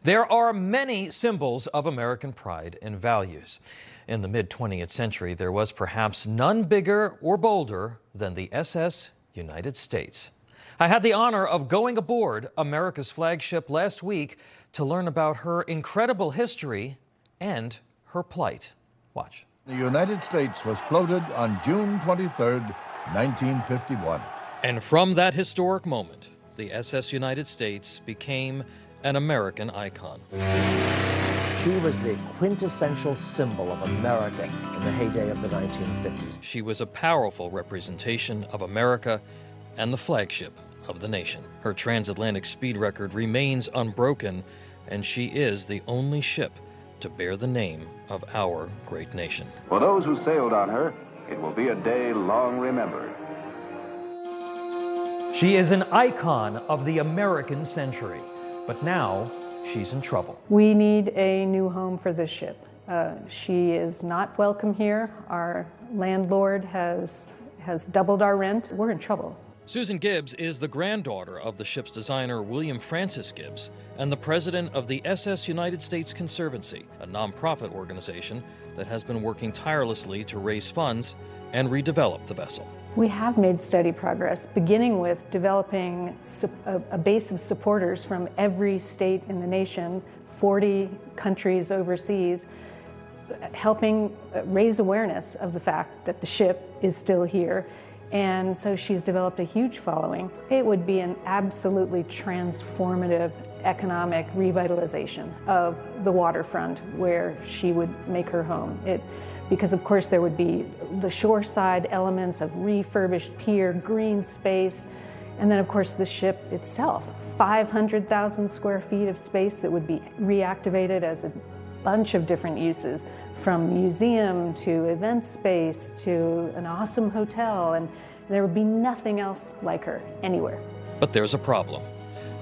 There are many symbols of American pride and values. In the mid-20th century, there was perhaps none bigger or bolder than the SS United States. I had the honor of going aboard America's flagship last week to learn about her incredible history and her plight. Watch. The United States was floated on June 23, 1951. And from that historic moment, the SS United States became an American icon. She was the quintessential symbol of America in the heyday of the 1950s. She was a powerful representation of America and the flagship of the nation. Her transatlantic speed record remains unbroken, and she is the only ship to bear the name of our great nation. For those who sailed on her, it will be a day long remembered. She is an icon of the American century, but now she's in trouble. We need a new home for this ship. She is not welcome here. Our landlord has doubled our rent. We're in trouble. Susan Gibbs is the granddaughter of the ship's designer William Francis Gibbs and the president of the SS United States Conservancy, a nonprofit organization that has been working tirelessly to raise funds and redevelop the vessel. We have made steady progress, beginning with developing a base of supporters from every state in the nation, 40 countries overseas, helping raise awareness of the fact that the ship is still here. And so she's developed a huge following. It would be an absolutely transformative economic revitalization of the waterfront where she would make her home. Because of course there would be the shoreside elements of refurbished pier, green space, and then of course the ship itself, 500,000 square feet of space that would be reactivated as a bunch of different uses, from museum to event space to an awesome hotel, and there would be nothing else like her anywhere. But there's a problem.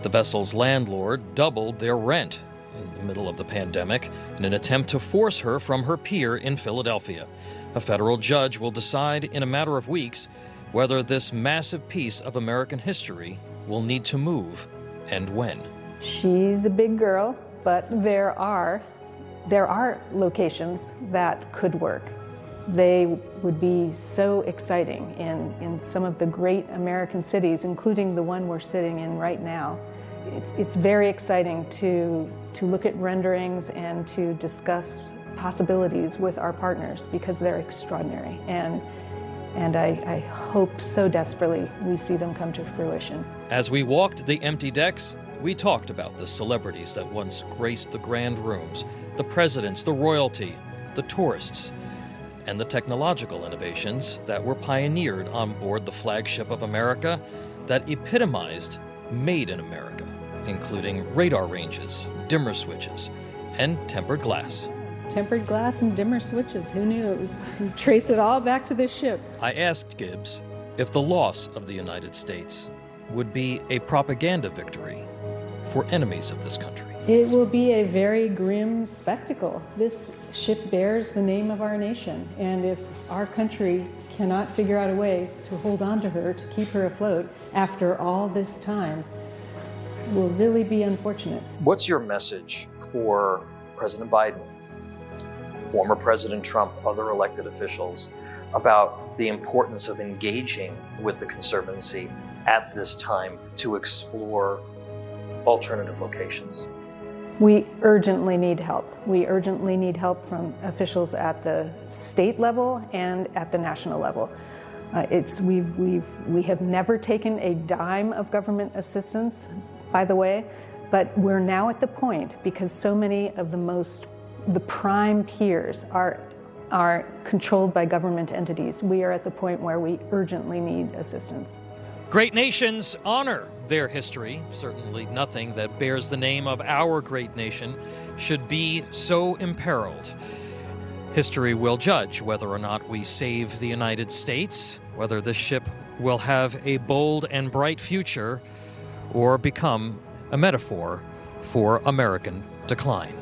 The vessel's landlord doubled their rent in the middle of the pandemic in an attempt to force her from her pier in Philadelphia. A federal judge will decide in a matter of weeks whether this massive piece of American history will need to move and when. She's a big girl, but there are locations that could work. They would be so exciting in some of the great American cities, including the one we're sitting in right now. It's very exciting to look at renderings and to discuss possibilities with our partners because they're extraordinary. And I hope so desperately we see them come to fruition. As we walked the empty decks, we talked about the celebrities that once graced the grand rooms, the presidents, the royalty, the tourists, and the technological innovations that were pioneered on board the flagship of America that epitomized Made in America, including radar ranges, dimmer switches, and tempered glass. Tempered glass and dimmer switches, who knows? We trace it all back to this ship. I asked Gibbs if the loss of the United States would be a propaganda victory for enemies of this country. It will be a very grim spectacle. This ship bears the name of our nation, and if our country cannot figure out a way to hold on to her, to keep her afloat after all this time, it will really be unfortunate. What's your message for President Biden, former President Trump, other elected officials about the importance of engaging with the Conservancy at this time to explore alternative locations? We urgently need help. We urgently need help from officials at the state level and at the national level. We have never taken a dime of government assistance, by the way, but we're now at the point, because so many of the prime piers are controlled by government entities. We are at the point where we urgently need assistance. Great nations honor their history. Certainly nothing that bears the name of our great nation should be so imperiled. History will judge whether or not we save the United States, whether this ship will have a bold and bright future, or become a metaphor for American decline.